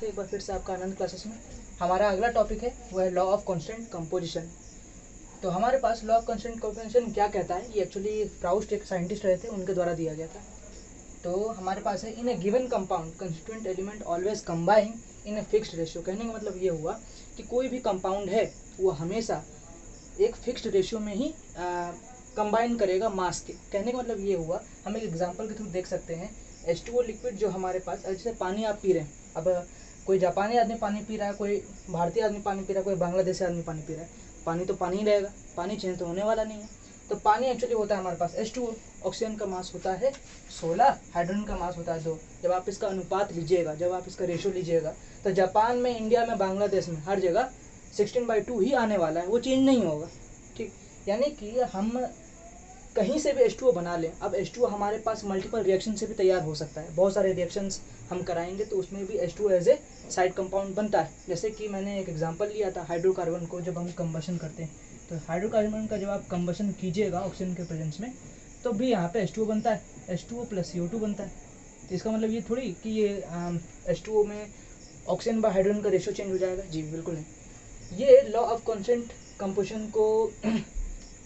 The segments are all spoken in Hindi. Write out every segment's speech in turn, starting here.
है एक बार फिर से आपका आनंद क्लासेस में। हमारा अगला टॉपिक है वो है लॉ ऑफ कांस्टेंट कंपोजिशन। तो हमारे पास लॉ ऑफ कांस्टेंट कंपोजिशन क्या कहता है, ये एक्चुअली प्राउस्ट एक साइंटिस्ट रहे थे, उनके द्वारा दिया गया था। तो हमारे पास है in a given compound constituent element always combine in a fixed ratio. कहने का मतलब ये हुआ कि कोई भी कंपाउंड है वो हमेशा एक फिक्स्ड रेशियो में ही कंबाइन करेगा मास के। कहने का मतलब ये हुआ, हम एक एग्जांपल के थ्रू देख सकते हैं। H2O लिक्विड जो हमारे पास, जैसे पानी आप पी रहे हैं, अब कोई जापानी आदमी पानी पी रहा है, कोई भारतीय आदमी पानी पी रहा है, कोई बांग्लादेशी आदमी पानी पी रहा है, पानी तो पानी ही रहेगा, पानी चेंज तो होने वाला नहीं है। तो पानी एक्चुअली होता है हमारे पास H2O, ऑक्सीजन का मास होता है 16, हाइड्रोजन का मास होता है 2। जब आप इसका अनुपात लीजिएगा, जब आप इसका रेशियो लीजिएगा, तो जापान में, इंडिया में, बांग्लादेश में हर जगह 16/2 ही आने वाला है, वो चेंज नहीं होगा। ठीक, यानी कि हम कहीं से भी H2O बना लें। अब H2O हमारे पास मल्टीपल रिएक्शन से भी तैयार हो सकता है, बहुत सारे रिएक्शंस हम कराएंगे तो उसमें भी H2O as a side compound बनता है। जैसे कि मैंने एक एग्जांपल लिया था हाइड्रोकार्बन को, जब हम कंबशन करते हैं तो हाइड्रोकार्बन का जब आप कंबशन कीजिएगा ऑक्सीजन के प्रेजेंस में, तो भी यहाँ पे H2O बनता है, H2O + CO2 बनता है। तो इसका मतलब ये थोड़ी कि ये H2O में ऑक्सीजन व हाइड्रोजन का रेशियो चेंज हो जाएगा, जी बिल्कुल नहीं। ये लॉ ऑफ कांस्टेंट कंपोजिशन को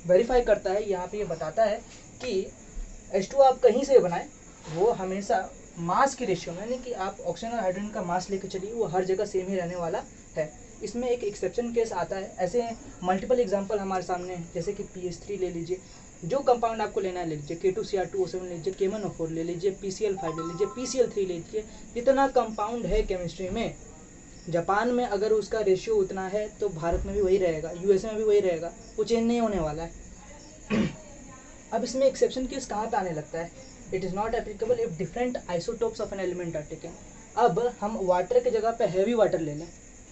वेरीफाई करता है। यहाँ पे ये बताता है कि H2O आप कहीं से बनाएं, वो हमेशा मास के रेशियो में, यानी कि आप ऑक्सीजन और हाइड्रोजन का मास लेकर चलिए, वो हर जगह सेम ही रहने वाला है। इसमें एक एक्सेप्शन केस आता है। ऐसे मल्टीपल एग्जांपल हमारे सामने हैं, जैसे कि PH3 ले लीजिए, जो कंपाउंड आपको लेना है ले लीजिए, K2Cr2O7 ले लीजिए, KMnO4 ले लीजिए, PCl5 ले लीजिए, PCl3 ले लीजिए। जितना कंपाउंड है केमिस्ट्री में, जापान में अगर उसका रेशियो उतना है तो भारत में भी वही रहेगा, USA में भी वही रहेगा, वो चेंज नहीं होने वाला है। अब इसमें एक्सेप्शन केस कहाँ पे आने लगता है? It is not applicable if different isotopes of an element are taken. अब हम वाटर की जगह पे हैवी वाटर ले लें।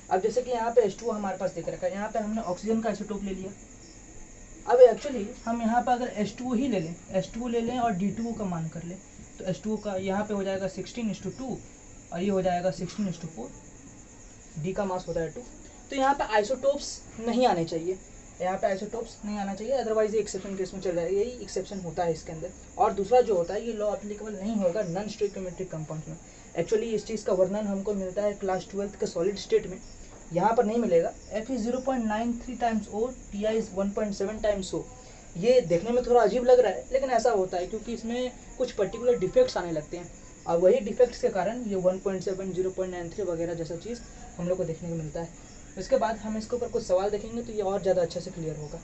अब जैसे कि यहाँ पे H2O हमारे पास देख रखा है, यहाँ पे हमने ऑक्सीजन का आइसोटोप ले लिया। अब एक्चुअली हम यहाँ पे अगर H2O ही ले लें, H2O ले लें और D2O का मान कर लें, तो H2O का यहाँ पे हो जाएगा 16:2 और ये हो जाएगा 16:4। डी का मास होता है 2। तो यहाँ पे आइसोटोप्स नहीं आने चाहिए, यहाँ पे आइसोटोप्स नहीं आना चाहिए, अदरवाइज ये एक्सेप्शन केस में चल रहा है, यही एक्सेप्शन होता है इसके अंदर। और दूसरा जो होता है, ये लॉ एप्लीकेबल नहीं होगा नॉन स्टोइकियोमेट्रिक कंपाउंड में। एक्चुअली इस चीज़ का वर्णन हमको मिलता है क्लास 12th के सॉलिड स्टेट में, यहाँ पर नहीं मिलेगा। F is 0.93 times O, Ti is 1.7 times O। ये देखने में थोड़ा अजीब लग रहा है, लेकिन ऐसा होता है क्योंकि इसमें कुछ पर्टिकुलर डिफेक्ट्स आने लगते हैं, और वही डिफेक्ट्स के कारण ये 1.7, 0.93 वगैरह जैसा चीज़ हम लोग को देखने को मिलता है। इसके बाद हम इसके ऊपर कुछ सवाल देखेंगे तो ये और ज़्यादा अच्छे से क्लियर होगा।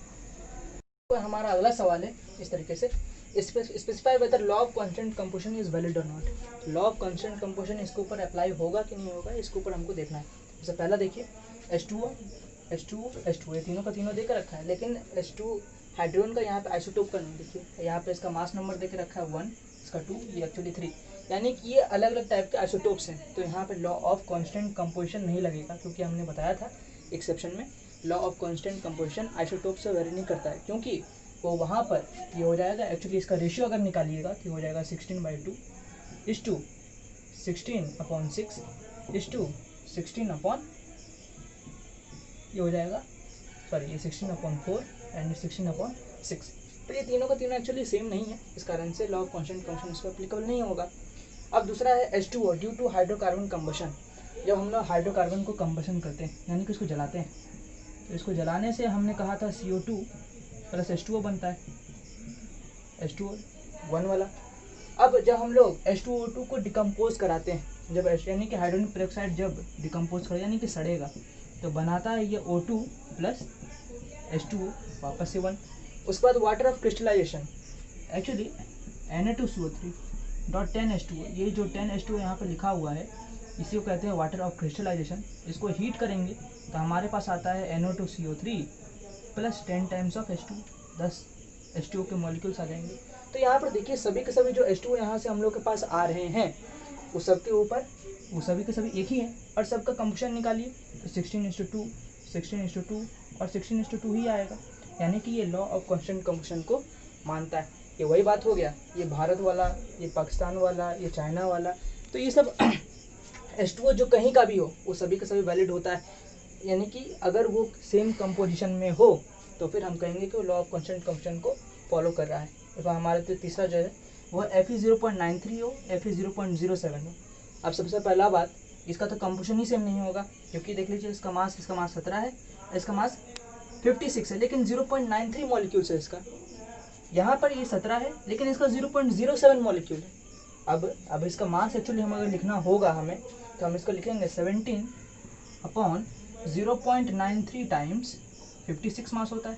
तो हमारा अगला सवाल है इस तरीके से, specify whether law of constant composition is valid और not. Law of constant composition इसके ऊपर अप्लाई होगा कि नहीं होगा, इसके ऊपर हमको देखना है। जैसे पहला देखिए, H2O ये तीनों का तीनों देकर रखा है, लेकिन H2 हाइड्रोजन का यहाँ पे आइसोटोप का नहीं। देखिए यहाँ पे इसका मास नंबर देकर रखा है 1, इसका 2, ये एक्चुअली 3, यानी कि ये अलग अलग टाइप के आइसोटोप्स हैं। तो यहाँ पे लॉ ऑफ कांस्टेंट कंपोजिशन नहीं लगेगा, क्योंकि हमने बताया था एक्सेप्शन में law of constant composition isotope से वेरी नहीं करता है, क्योंकि वो वहाँ पर ये हो जाएगा। एक्चुअली इसका रेशियो अगर निकालिएगा तो हो जाएगा 16/2 is to 16/6 is to 16 ये हो जाएगा, सॉरी ये 16/4 एंड 16/6। तो ये तीनों का तीनों एक्चुअली सेम नहीं है, इस कारण से लॉ ऑफ कांस्टेंट कंपोजिशन इस पर एप्लीकेबल नहीं होगा। अब दूसरा है H2O due to hydrocarbon combustion. जब हम लोग हाइड्रोकार्बन को कंबशन करते हैं, यानी कि इसको जलाते हैं, तो इसको जलाने से हमने कहा था CO2 + H2O बनता है, H2O 1 वाला। अब जब हम लोग H2O2 को डिकम्पोज कराते हैं, जब यानी कि हाइड्रोजन पेरोक्साइड जब डिकम्पोज कर यानी कि सड़ेगा, तो बनाता है ये O2 + H2O वापस से 1। उसके बाद water of crystallization, actually Na2CO3.10H2O, ये जो 10H2O यहाँ पर लिखा हुआ है, इसी को कहते हैं वाटर ऑफ क्रिस्टलाइजेशन। इसको हीट करेंगे तो हमारे पास आता है NO2CO3 + 10 times of H2, 10 H2O के मॉलिक्यूल्स आ जाएंगे। तो यहाँ पर देखिए सभी के सभी जो H2O यहाँ से हम लोग के पास आ रहे हैं, वो सब के ऊपर वो सभी के सभी एक ही हैं, और सबका कंबशन निकालिए तो 16:2, 16:2 और 16:2 ही आएगा, यानी कि ये लॉ ऑफ कांस्टेंट कंबशन को मानता है। ये वही बात हो गया, ये भारत वाला, ये पाकिस्तान वाला, ये चाइना वाला, तो ये सब H2O जो कहीं का भी हो वो सभी का सभी वैलिड होता है, यानी कि अगर वो सेम कंपोजिशन में हो तो फिर हम कहेंगे कि वो लॉ ऑफ कांस्टेंट कंबशन को फॉलो कर रहा है। तो हमारे तो तीसरा जो है वो Fe 0.93 हो, Fe 0.07 हो। अब सबसे पहला बात, इसका तो कंपोजिशन ही सेम नहीं होगा, क्योंकि देख लीजिए इसका मास 17 है, इसका मास 56 है, लेकिन 0.93 मॉलिक्यूल्स है इसका। यहाँ पर ये 17 है लेकिन इसका 0.07 मॉलिक्यूल है। अब इसका मास एक्चुअली हम अगर लिखना होगा हमें, तो हम इसको लिखेंगे 17/0.93 टाइम्स 56 मास होता है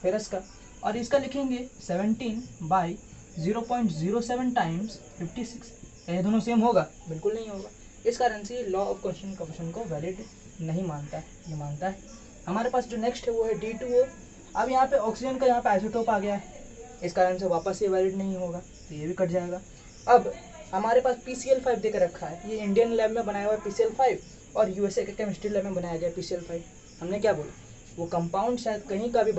फेरस का, और इसका लिखेंगे 17/0.07 टाइम्स 56। ये दोनों सेम होगा? बिल्कुल नहीं होगा। इस कारण से लॉ ऑफ कांस्टेंट कंपोजिशन को वैलिड नहीं मानता है, ये मानता है। हमारे पास जो नेक्स्ट है वो है D2O। अब यहाँ पे ऑक्सीजन का यहाँ पे आइसोटोप आ गया है, इस कारण से वापस ये वैलिड नहीं होगा, तो ये भी कट जाएगा। अब हमारे पास PCl5 देकर रखा है, ये इंडियन लैब में बनाया हुआ है PCl5 और USA के केमिस्ट्री लैब में बनाया गया PCl5। हमने क्या बोला, वो कंपाउंड शायद कहीं का भी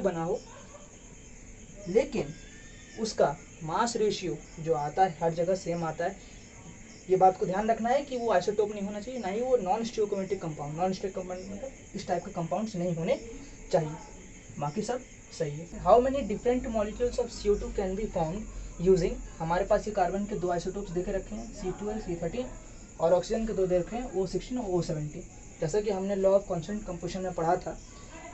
बना हो, लेकिन उसका मास रेशियो जो आता है हर जगह सेम आता है। ये बात को ध्यान रखना है कि वो आइसोटोप नहीं होना चाहिए, ना ही वो नॉन स्टियोकोमेटिक कंपाउंड मतलब इस टाइप के कंपाउंड्स नहीं होने चाहिए, बाकी सब सही है। How many different molecules of CO2 can be found using, हमारे पास ये कार्बन के 2 आइसोटोप्स देके रखे हैं, C12 C13, और ऑक्सीजन के 2 दे रखे हैं, O16 और O17। जैसा कि हमने लॉ ऑफ कांस्टेंट कंपोजिशन में पढ़ा था,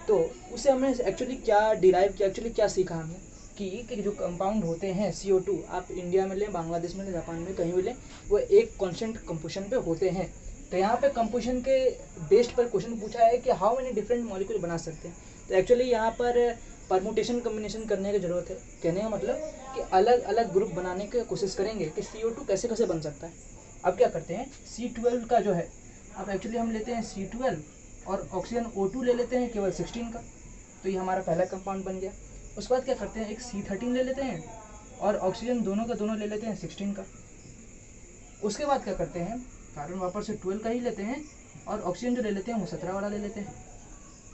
तो उससे हमने एक्चुअली क्या डिराइव किया, एक्चुअली क्या सीखा हमने कि जो कंपाउंड होते हैं CO2, आप इंडिया में लें, बांग्लादेश में लें, जापान में कहीं भी लें, वो एक कांस्टेंट कंपोजिशन पे होते हैं। तो यहाँ पे कंपोजिशन के बेस्ड पर क्वेश्चन पूछा है कि हाउ मेनी डिफरेंट मॉलिक्यूल बना सकते हैं। तो एक्चुअली यहाँ पर परमुटेशन कम्बिनेशन करने की ज़रूरत है। कहने का मतलब कि अलग अलग ग्रुप बनाने की कोशिश करेंगे कि CO2 कैसे कैसे बन सकता है। अब क्या करते हैं, C12 का जो है, अब एक्चुअली हम लेते हैं C12 और ऑक्सीजन O2 ले लेते हैं केवल 16 का, तो ये हमारा पहला कंपाउंड बन गया। उसके बाद क्या करते हैं, एक C13 ले लेते हैं और ऑक्सीजन दोनों का दोनों ले लेते हैं 16 का। उसके बाद क्या करते हैं, कार्बन वापस से 12 का ही लेते हैं और ऑक्सीजन जो ले लेते हैं वो 17 वाला ले लेते हैं।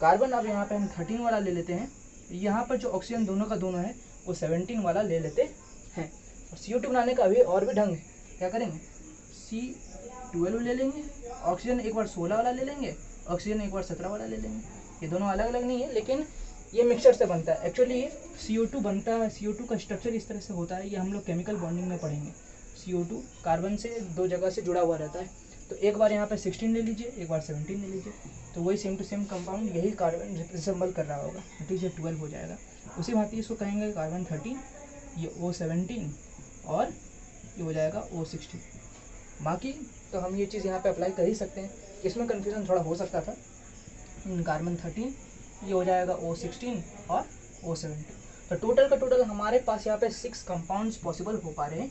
कार्बन अब यहाँ पे हम 13 वाला ले लेते हैं, यहाँ पर जो ऑक्सीजन दोनों का दोनों है वो 17 वाला ले लेते हैं। और CO2 बनाने का भी और भी ढंग है, क्या करेंगे, C12 ले लेंगे, ऑक्सीजन एक बार 16 वाला ले लेंगे, ऑक्सीजन एक बार 17 वाला ले लेंगे। ये दोनों अलग अलग नहीं है, लेकिन ये मिक्सचर से बनता है। एक्चुअली CO2 बनता है, CO2 का स्ट्रक्चर इस तरह से होता है, ये हम लोग केमिकल बॉन्डिंग में पढ़ेंगे। CO2 कार्बन से 2 जगह से जुड़ा हुआ रहता है, तो एक बार यहाँ पे 16 ले लीजिए, एक बार 17 ले लीजिए, तो वही सेम टू सेम कंपाउंड यही कार्बन रिप्रेजेंबल कर रहा होगा, ठीक है, 12 हो जाएगा। उसी भांति इसको कहेंगे कार्बन 13, ये O17 और ये हो जाएगा O16। बाकी तो हम ये चीज़ यहाँ पे अप्लाई कर ही सकते हैं, इसमें कन्फ्यूज़न थोड़ा हो सकता था। कार्बन 13 ये हो जाएगा O16 और O17। तो टोटल का टोटल हमारे पास यहाँ पे 6 कंपाउंड्स पॉसिबल हो पा रहे हैं